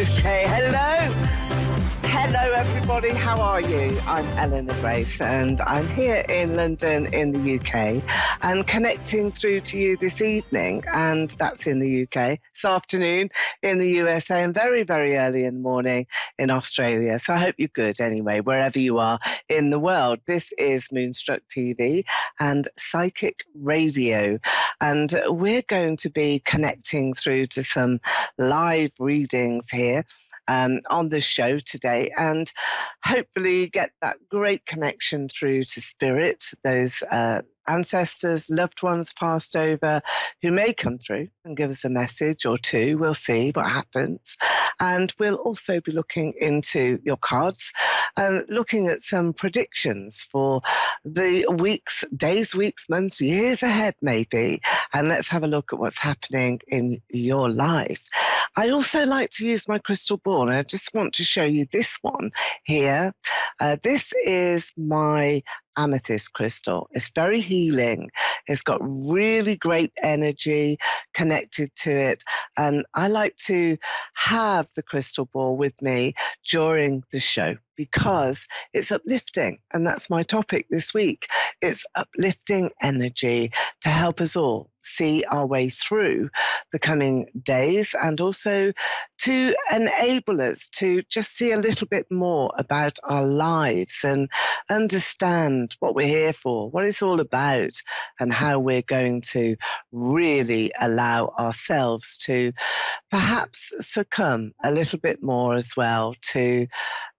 Okay, hello. Hello, everybody. How are you? I'm Eleanor Grace, and I'm here in London in the UK and connecting through to you this evening, and that's in the UK, this afternoon in the USA, and very, very early in the morning in Australia. So I hope you're good anyway, wherever you are in the world. This is Moonstruck TV and Psychic Radio, and we're going to be connecting through to some live readings here on the show today, and hopefully get that great connection through to spirit, those ancestors, loved ones passed over who may come through and give us a message or two. We'll see what happens. And we'll also be looking into your cards and looking at some predictions for the weeks, days, weeks, months, years ahead maybe. And let's have a look at what's happening in your life. I also like to use my crystal ball, and I just want to show you this one here. This is my amethyst crystal. It's very healing. It's got really great energy connected to it. And I like to have the crystal ball with me during the show because it's uplifting. And that's my topic this week. It's uplifting energy to help us all see our way through the coming days, and also to enable us to just see a little bit more about our lives and understand what we're here for, what it's all about, and how we're going to really allow ourselves to perhaps succumb a little bit more as well to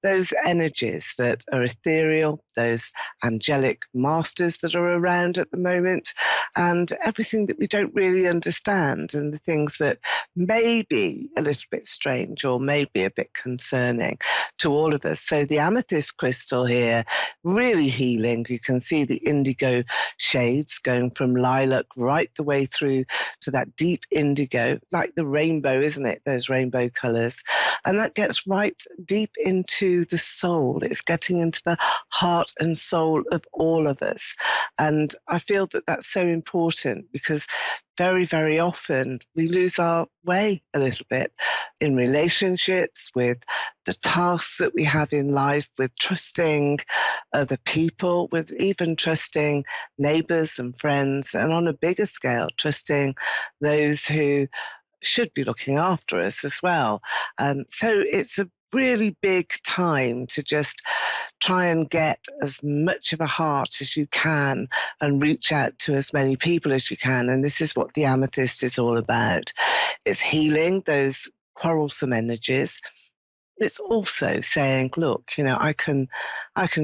those energies that are ethereal, those angelic masters that are around at the moment, and everything that we don't really understand, and the things that may be a little bit strange or may be a bit concerning to all of us. So the amethyst crystal here, really healing. You can see the indigo shades going from lilac right the way through to that deep indigo, like the rainbow, isn't it? Those rainbow colours. And that gets right deep into the soul. It's getting into the heart and soul of all of us. And I feel that that's so important because very, very often we lose our way a little bit in relationships, with the tasks that we have in life, with trusting other people, with even trusting neighbours and friends, and on a bigger scale, trusting those who should be looking after us as well. So it's a really big time to just try and get as much of a heart as you can and reach out to as many people as you can. And this is what the amethyst is all about. It's healing those quarrelsome energies. It's also saying, look, I can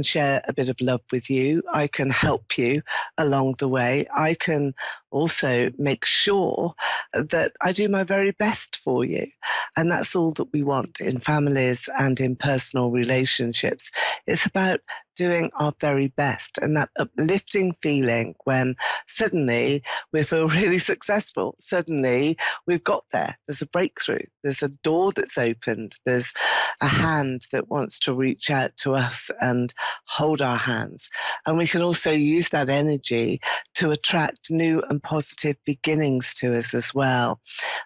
share a bit of love with you. I can help you along the way. I can also make sure that I do my very best for you. And that's all that we want in families and in personal relationships. It's about doing our very best, and that uplifting feeling when suddenly we feel really successful. Suddenly we've got there. There's a breakthrough. There's a door that's opened. There's a hand that wants to reach out to us and hold our hands. And we can also use that energy to attract new and positive beginnings to us as well.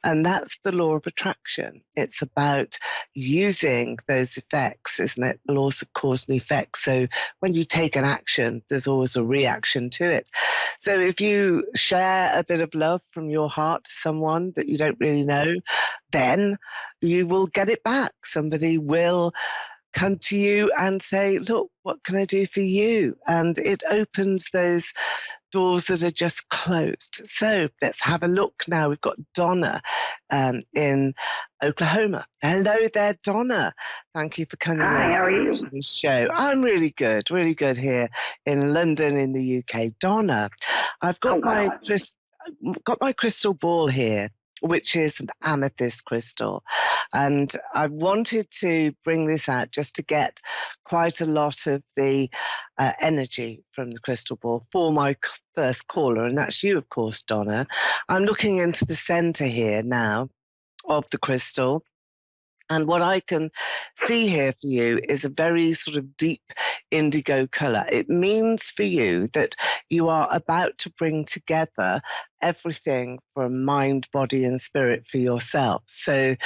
And that's the law of attraction. It's about using those effects, isn't it? Laws of cause and effect. So when you take an action, there's always a reaction to it. So if you share a bit of love from your heart to someone that you don't really know, then you will get it back. Somebody will come to you and say, look, what can I do for you? And it opens those doors that are just closed. So let's have a look now. We've got Donna in Oklahoma. Hello there, Donna. Thank you for coming Hi, how are you? to the show. I'm really good here in London in the UK. Donna, I've got my crystal ball here, which is an amethyst crystal. And I wanted to bring this out just to get quite a lot of the energy from the crystal ball for my first caller. And that's you, of course, Donna. I'm looking into the center here now of the crystal. And what I can see here for you is a very sort of deep indigo color. It means for you that you are about to bring together everything from mind, body, and spirit for yourself. So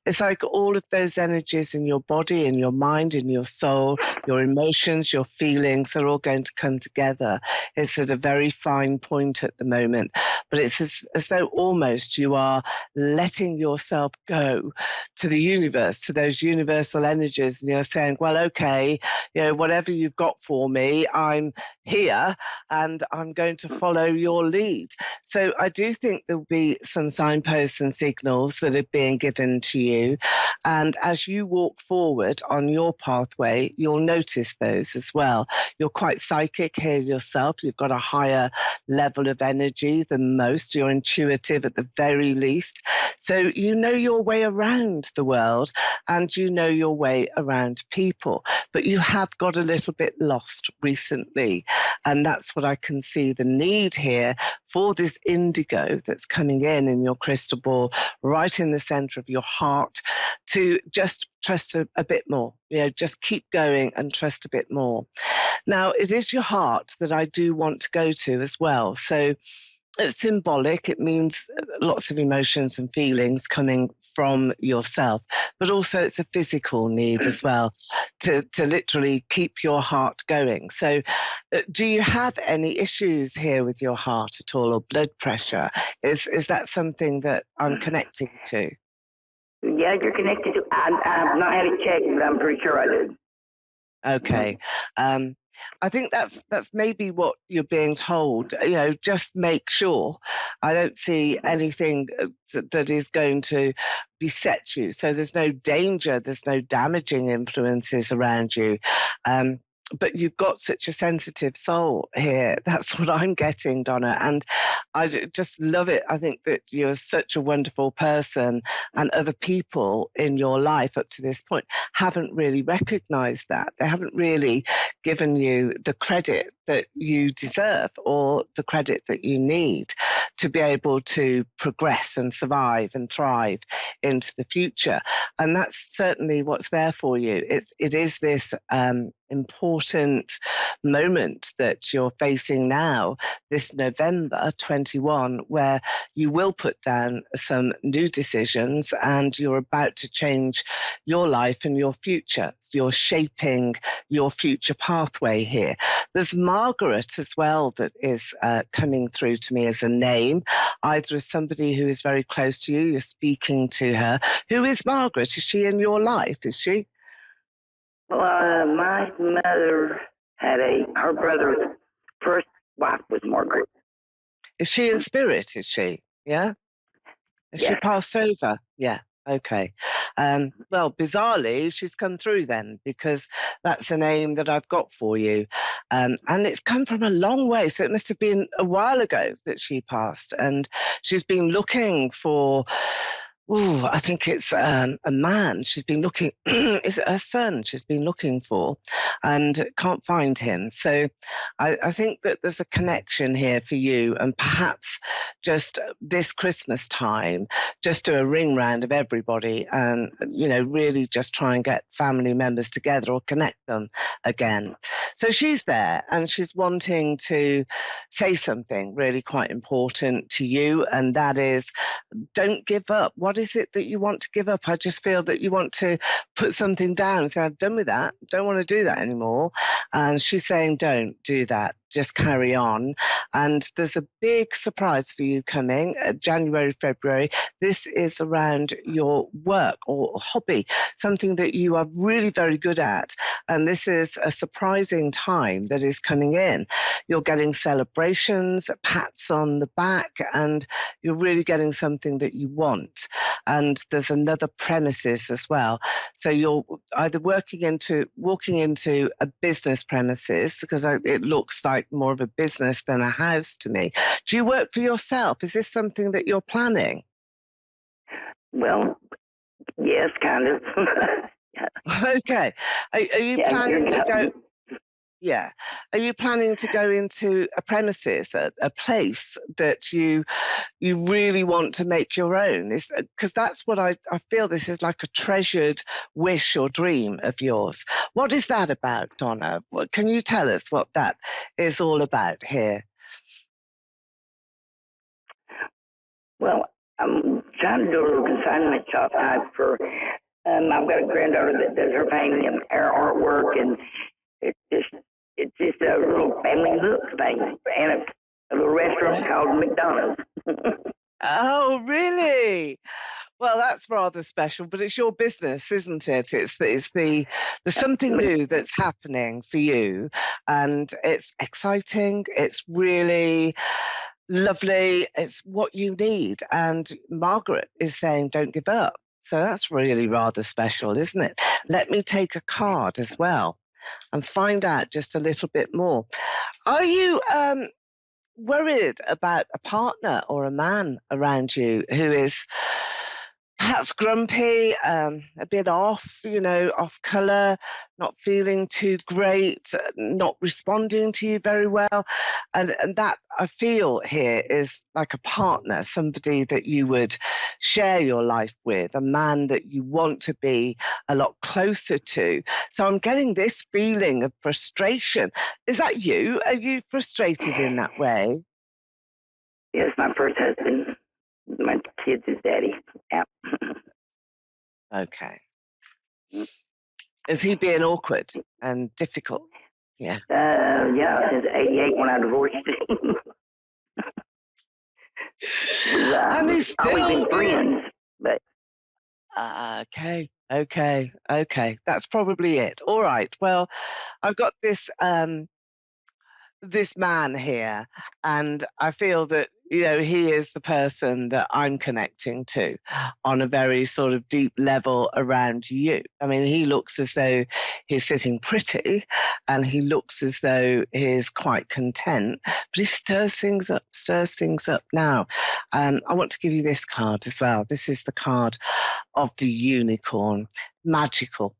it's like all of those energies in your body, in your mind, in your soul, your emotions, your feelings are all going to come together. It's at a very fine point at the moment, but it's as though almost you are letting yourself go to the universe, to those universal energies, and you're saying, well, okay, whatever you've got for me, I'm here and I'm going to follow your lead. So I do think there'll be some signposts and signals that are being given to you. And as you walk forward on your pathway, you'll notice those as well. You're quite psychic here yourself. You've got a higher level of energy than most. You're intuitive at the very least. So you know your way around the world and you know your way around people. But you have got a little bit lost recently. And that's what I can see, the need here for this indigo that's coming in your crystal ball, right in the center of your heart, to just trust a bit more, just keep going and trust a bit more. Now, it is your heart that I do want to go to as well. So it's symbolic. It means lots of emotions and feelings coming from yourself, but also it's a physical need as well to literally keep your heart going. So do you have any issues here with your heart at all, or blood pressure? Is that something that I'm connecting to? Yeah, you're connected to. I've not had it checked, but I'm pretty sure I did. Okay. I think that's maybe what you're being told. Just make sure. I don't see anything that is going to beset you. So there's no danger, there's no damaging influences around you. But you've got such a sensitive soul here. That's what I'm getting, Donna. And I just love it. I think that you're such a wonderful person, and other people in your life up to this point haven't really recognized that. They haven't really given you the credit that you deserve or the credit that you need to be able to progress and survive and thrive into the future. And that's certainly what's there for you. It is this important moment that you're facing now, this November 21, where you will put down some new decisions and you're about to change your life and your future. You're shaping your future pathway here. There's Margaret as well that is coming through to me as a name, either as somebody who is very close to you, you're speaking to her. Who is Margaret? Is she in your life? Is she? Well, my mother had her brother's first wife was Margaret. Is she in spirit? Is she? Yeah? Has she passed over? Yeah. Okay. Well, bizarrely, she's come through then, because that's a name that I've got for you. And it's come from a long way. So it must have been a while ago that she passed. And she's been looking for, I think it's a man. She's been looking, is it her son she's been looking for, and can't find him. So I think that there's a connection here for you, and perhaps just this Christmas time, just do a ring round of everybody and, really just try and get family members together or connect them again. So she's there and she's wanting to say something really quite important to you, and that is, don't give up. What is it that you want to give up? I just feel that you want to put something down and say, I'm done with that. Don't want to do that anymore. And she's saying, don't do that. Just carry on. And there's a big surprise for you coming January, February. This is around your work or hobby, something that you are really very good at. And this is a surprising time that is coming in. You're getting celebrations, pats on the back, and you're really getting something that you want. And there's another premises as well. So you're either walking into a business premises, because it looks like more of a business than a house to me. Do you work for yourself? Is this something that you're planning? Well, yes, kind of. Okay. Are you planning to go? Yeah. Are you planning to go into a premises, a place that you really want to make your own? Because that's what I feel. This is like a treasured wish or dream of yours. What is that about, Donna? Can you tell us what that is all about here? Well, I'm trying to do a little consignment shop type for. I've got a granddaughter that does her painting and her artwork, and it's just a little family look thing, and a little restaurant called McDonald's. Oh, really? Well, that's rather special, but it's your business, isn't it? There's something new that's happening for you, and it's exciting. It's really lovely. It's what you need. And Margaret is saying, don't give up. So that's really rather special, isn't it? Let me take a card as well and find out just a little bit more. Are you worried about a partner or a man around you who is perhaps grumpy, a bit off, off colour, not feeling too great, not responding to you very well? And that I feel here is like a partner, somebody that you would share your life with, a man that you want to be a lot closer to. So I'm getting this feeling of frustration. Is that you? Are you frustrated in that way? Yes, my first husband, my kids' daddy. Yeah. Okay. Is he being awkward and difficult? Yeah. Yeah, since '88 when I divorced him. And he's Always still been being... friends, but Okay. That's probably it. All right. Well, I've got this man here, and I feel that he is the person that I'm connecting to on a very sort of deep level around you. I mean, he looks as though he's sitting pretty, and he looks as though he's quite content, but he stirs things up now. I want to give you this card as well. This is the card of the unicorn. Magical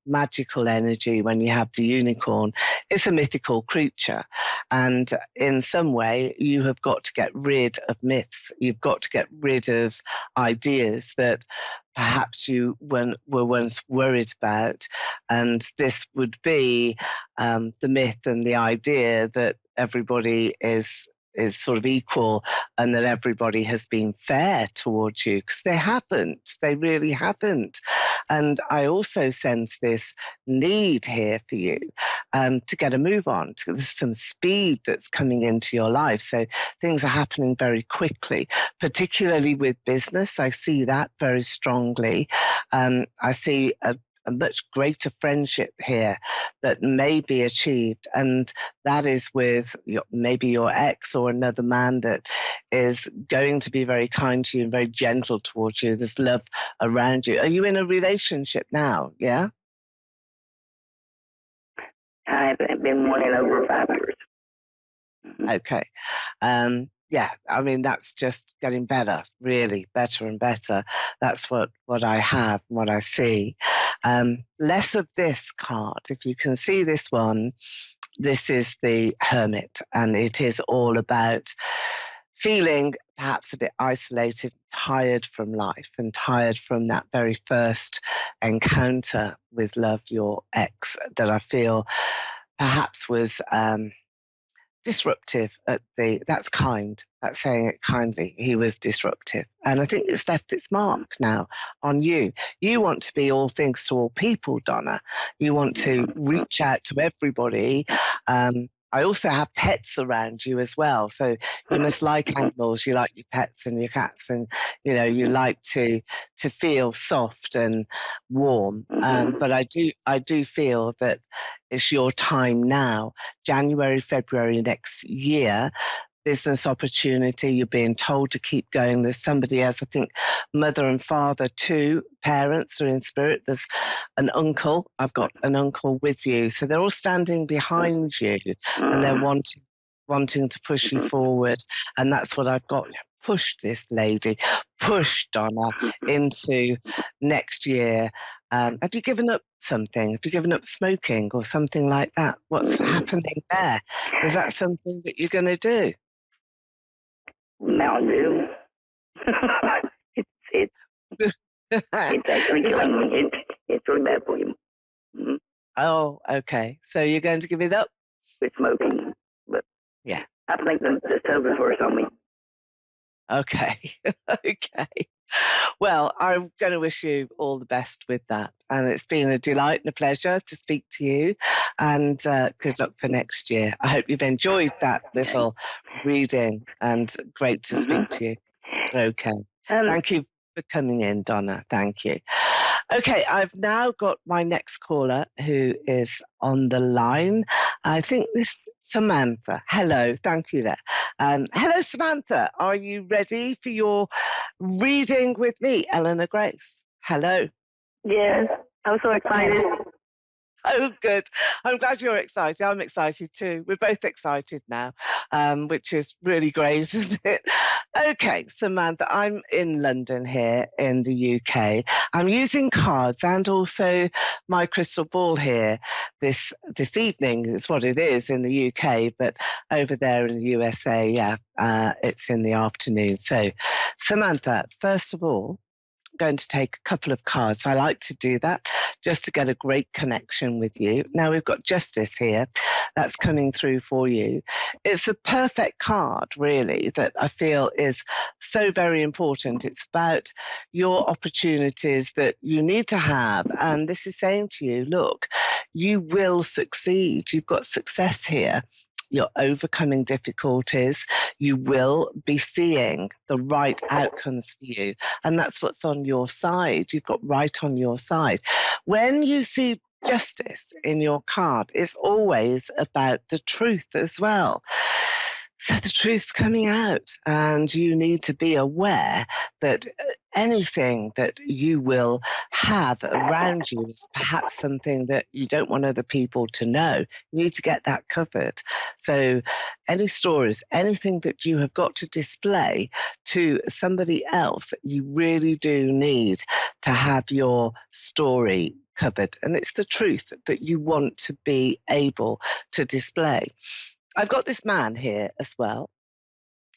energy when you have the unicorn. It's a mythical creature. And in some way, you have got to get rid of myths. You've got to get rid of ideas that perhaps you were once worried about. And this would be the myth and the idea that everybody is sort of equal and that everybody has been fair towards you, because they haven't. They really haven't. And I also sense this need here for you to get a move on. There's some speed that's coming into your life. So things are happening very quickly, particularly with business. I see that very strongly. I see a much greater friendship here that may be achieved, and that is with maybe your ex or another man that is going to be very kind to you and very gentle towards you. There's love around you. Are you in a relationship now? Yeah? I haven't been one in over 5 years. Okay. Yeah, I mean, that's just getting better, really better and better. That's what I have, what I see. Less of this card. If you can see this one, this is the Hermit, and it is all about feeling perhaps a bit isolated, tired from life, and tired from that very first encounter with love, your ex, that I feel perhaps was disruptive that's kind, that's saying it kindly. He was disruptive, and I think it's left its mark now on you. You want to be all things to all people, Donna. You want to reach out to everybody. I also have pets around you as well, so you must like animals. You like your pets and your cats, and you like to feel soft and warm. But I do feel that it's your time now. January, February next year, business opportunity. You're being told to keep going. There's somebody else, I think, mother and father, two parents are in spirit. There's an uncle. I've got an uncle with you. So they're all standing behind you, and they're wanting to push you forward. And that's what I've got. Push this lady, push Donna into next year. Have you given up something? Have you given up smoking or something like that? What's happening there? Is that something that you're going to do? Mountain Dew. it's actually killing me. It's really bad for you. Mm-hmm. Oh, okay. So you're going to give it up? With smoking, but yeah, I think the sober's worse on me. Okay. Okay. Well, I'm going to wish you all the best with that. And it's been a delight and a pleasure to speak to you. And good luck for next year. I hope you've enjoyed that little reading and great to speak to you. Okay. Thank you for coming in, Donna. Thank you. Okay, I've now got my next caller who is on the line. I think this is Samantha. Hello, thank you there. Hello, Samantha. Are you ready for your reading with me, Eleanor Grace? Hello. Yes, I'm so excited. Oh, good. I'm glad you're excited. I'm excited too. We're both excited now, which is really great, isn't it? Okay, Samantha, I'm in London here in the UK. I'm using cards and also my crystal ball here this evening. It's what it is in the UK, but over there in the USA, yeah, it's in the afternoon. So, Samantha, first of all, going to take a couple of cards. I like to do that just to get a great connection with you. Now we've got Justice here that's coming through for you. It's a perfect card, really, that I feel is so very important. It's about your opportunities that you need to have. And this is saying to you, look, you will succeed. You've got success here. You're overcoming difficulties. You will be seeing the right outcomes for you. And that's what's on your side. You've got right on your side. When you see justice in your card, it's always about the truth as well. So the truth's coming out, and you need to be aware that anything that you will have around you is perhaps something that you don't want other people to know. You need to get that covered. So any stories, anything that you have got to display to somebody else, you really do need to have your story covered. And it's the truth that you want to be able to display. I've got this man here as well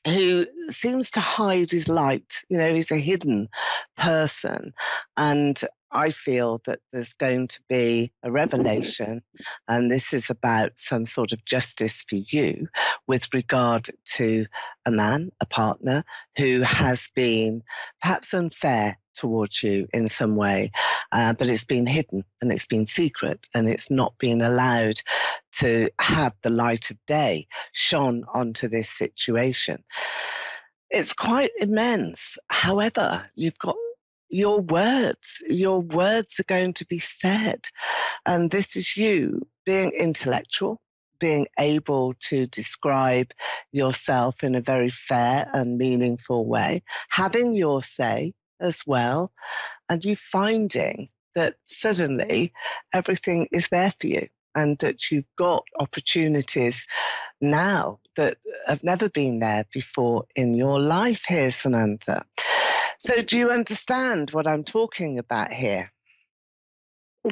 who seems to hide his light. You know, he's a hidden person. And I feel that there's going to be a revelation, and this is about some sort of justice for you with regard to a man, a partner, who has been perhaps unfair towards you in some way, but it's been hidden and it's been secret and it's not been allowed to have the light of day shone onto this situation. It's quite immense. However, you've got your words. Your words are going to be said. And this is you being intellectual, being able to describe yourself in a very fair and meaningful way, having your say as well, and you finding that suddenly everything is there for you and that you've got opportunities now that have never been there before in your life here, Samantha. So do you understand what I'm talking about here?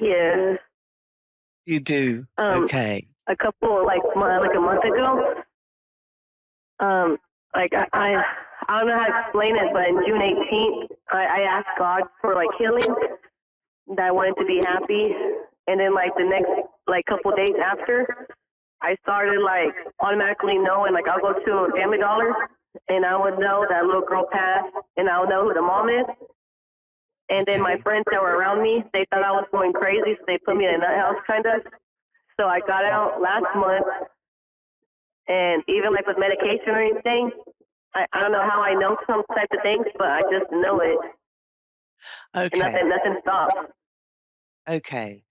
Yes. You do? Okay. A couple, like a month ago, I don't know how to explain it, but in June 18th, I asked God for like healing, that I wanted to be happy, and then like the next couple days after, I started like automatically knowing, like I'll go to a Family Dollar and I would know that little girl passed and I'll know who the mom is. And then my friends that were around me, they thought I was going crazy, so they put me in a nut house kind of. So I got out last month, and even like with medication or anything, I don't know how I know some type of things, but I just know it. Okay. And nothing stops. Okay.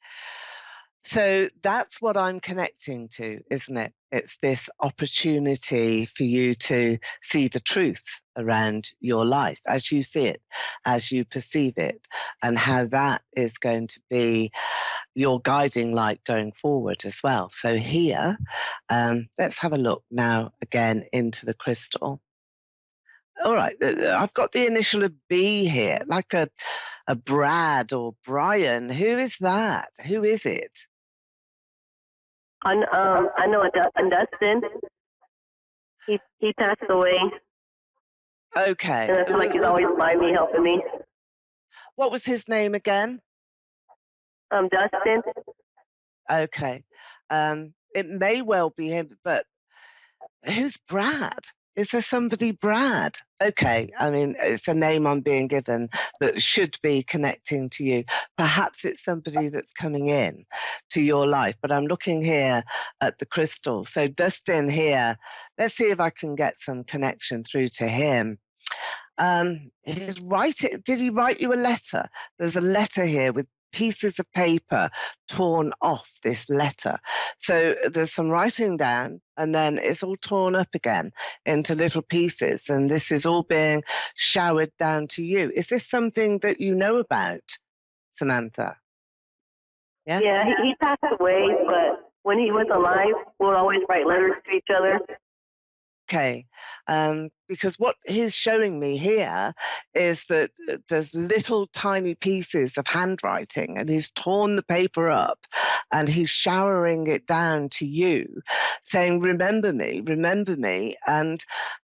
So that's what I'm connecting to, isn't it? It's this opportunity for you to see the truth around your life as you see it, as you perceive it, and how that is going to be your guiding light going forward as well. So here, let's have a look now again into the crystal. All right, I've got the initial of B here, like a Brad or Brian. Who is that? Who is it? I know a Dustin. He passed away. Okay. And I feel like he's always by me, helping me. What was his name again? Dustin. Okay. It may well be him, but who's Brad? Is there somebody, Brad? Okay, I mean, it's a name I'm being given that should be connecting to you. Perhaps it's somebody that's coming in to your life, but I'm looking here at the crystal. So Dustin here, let's see if I can get some connection through to him. His writing, did he write you a letter? There's a letter here with pieces of paper torn off this letter. So there's some writing down and then it's all torn up again into little pieces. And this is all being showered down to you. Is this something that you know about, Samantha? Yeah? Yeah, he passed away, but when he was alive, we would always write letters to each other. Okay, because what he's showing me here is that there's little tiny pieces of handwriting and he's torn the paper up and he's showering it down to you saying, remember me, and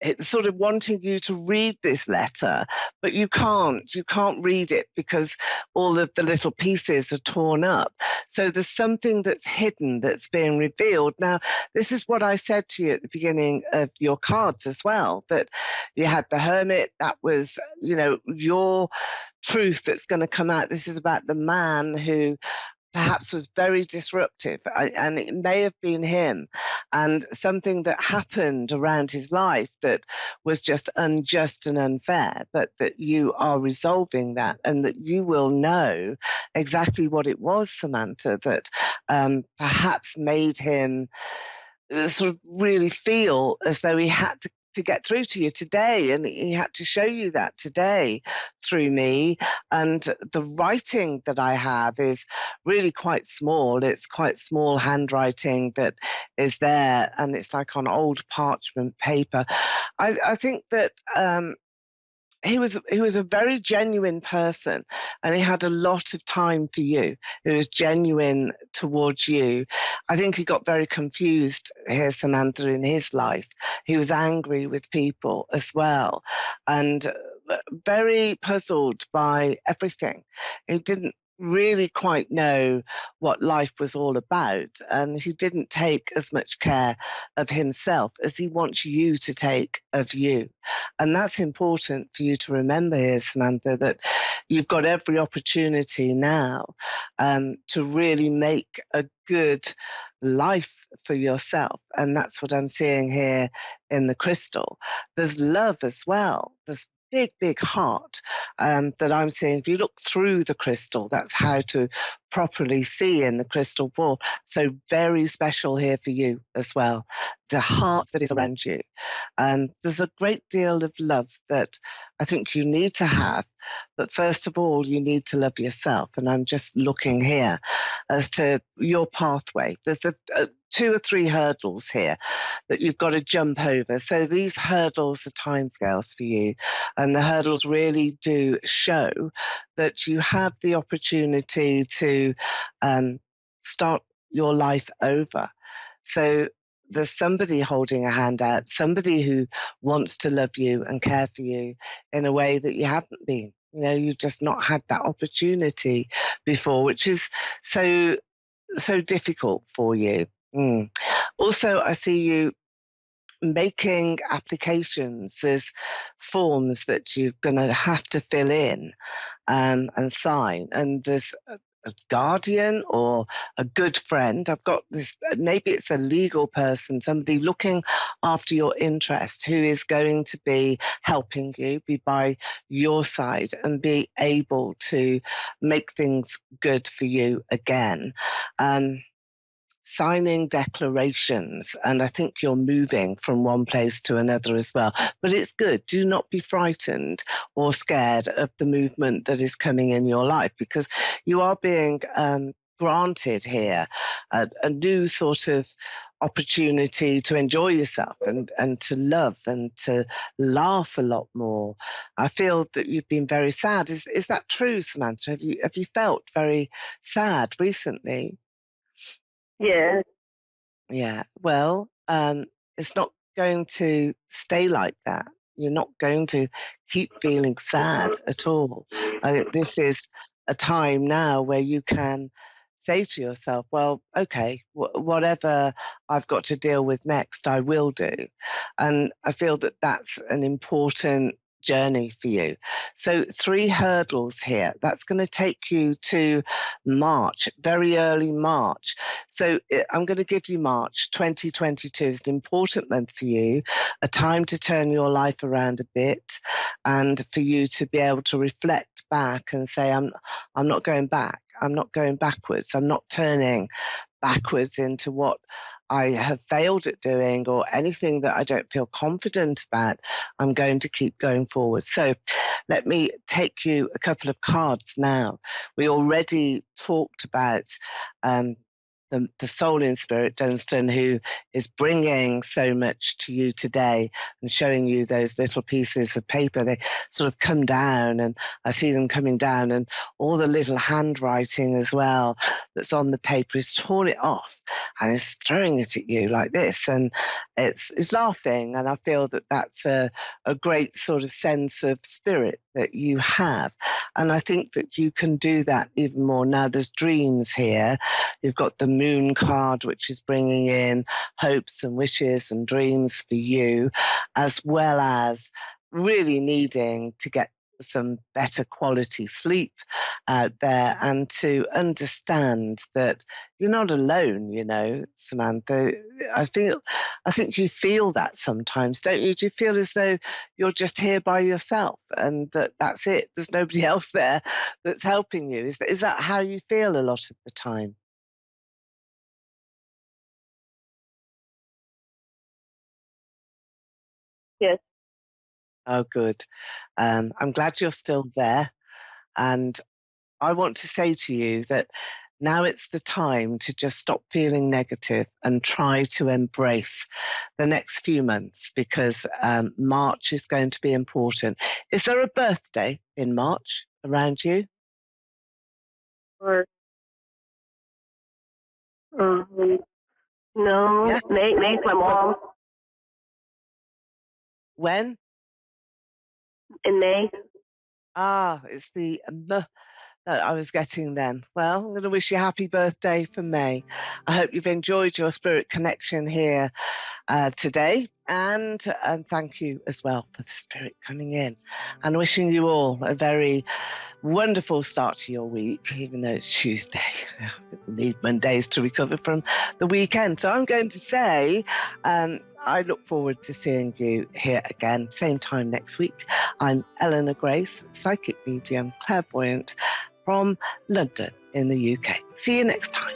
it's sort of wanting you to read this letter, but you can't read it because all of the little pieces are torn up. So there's something that's hidden that's being revealed. Now, this is what I said to you at the beginning of your cards as well, that you had the Hermit, that was, your truth that's going to come out. This is about the man who perhaps was very disruptive, and it may have been him, and something that happened around his life that was just unjust and unfair, but that you are resolving that and that you will know exactly what it was, Samantha, that perhaps made him sort of really feel as though he had to get through to you today, and he had to show you that today through me. And the writing that I have is really quite small. It's quite small handwriting that is there, and it's like on old parchment paper. I think that he was a very genuine person, and he had a lot of time for you. He was genuine towards you. I think he got very confused here, Samantha, in his life. He was angry with people as well, and very puzzled by everything. He didn't really quite know what life was all about, and he didn't take as much care of himself as he wants you to take of you. And that's important for you to remember here, Samantha, that you've got every opportunity now to really make a good life for yourself. And that's what I'm seeing here in the crystal. There's love as well. There's big heart that I'm seeing. If you look through the crystal, that's how to properly see in the crystal ball. So very special here for you as well. The heart that is around you. There's a great deal of love that I think you need to have. But first of all, you need to love yourself. And I'm just looking here as to your pathway. There's 2 or 3 hurdles here that you've got to jump over. So these hurdles are timescales for you. And the hurdles really do show that you have the opportunity to start your life over. So there's somebody holding a hand out, somebody who wants to love you and care for you in a way that you haven't been. You've just not had that opportunity before, which is so difficult for you. Also, I see you making applications. There's forms that you're going to have to fill in and sign. And there's a guardian or a good friend. I've got this, maybe it's a legal person, somebody looking after your interests who is going to be helping you, be by your side and be able to make things good for you again. Signing declarations, and I think you're moving from one place to another as well. But it's good. Do not be frightened or scared of the movement that is coming in your life, because you are being granted here a new sort of opportunity to enjoy yourself and to love and to laugh a lot more. I feel that you've been very sad. Is that true, Samantha? Have you felt very sad recently? Yeah. Yeah, well, it's not going to stay like that. You're not going to keep feeling sad at all. I think this is a time now where you can say to yourself, well, okay, whatever I've got to deal with next, I will do. And I feel that that's an important journey for you. So 3 hurdles here. That's going to take you to March, very early March. So I'm going to give you March 2022 is an important month for you, a time to turn your life around a bit, and for you to be able to reflect back and say, I'm not going back. I'm not going backwards. I'm not turning backwards into what I have failed at doing or anything that I don't feel confident about. I'm going to keep going forward. So let me take you a couple of cards now. We already talked about the soul in spirit, Dunstan, who is bringing so much to you today and showing you those little pieces of paper. They sort of come down, and I see them coming down, and all the little handwriting as well that's on the paper. He's torn it off and is throwing it at you like this, and it's laughing. And I feel that that's a great sort of sense of spirit that you have. And I think that you can do that even more. Now, there's dreams here. You've got the moon card, which is bringing in hopes and wishes and dreams for you, as well as really needing to get some better quality sleep out there, and to understand that you're not alone, Samantha. I think you feel that sometimes, don't you? Do you feel as though you're just here by yourself and that's it? There's nobody else there that's helping you. Is that how you feel a lot of the time? Yes. Oh, good. I'm glad you're still there. And I want to say to you that now it's the time to just stop feeling negative and try to embrace the next few months, because March is going to be important. Is there a birthday in March around you? Or um, no, Yeah. May's my mom When? in May. Ah, it's the that I was getting then. Well, I'm going to wish you a happy birthday for May. I hope you've enjoyed your spirit connection here today, and thank you as well for the spirit coming in, and wishing you all a very wonderful start to your week, even though it's Tuesday. We need Mondays to recover from the weekend. So I'm going to say I look forward to seeing you here again, same time next week. I'm Eleanor Grace, psychic medium, clairvoyant from London in the UK. See you next time.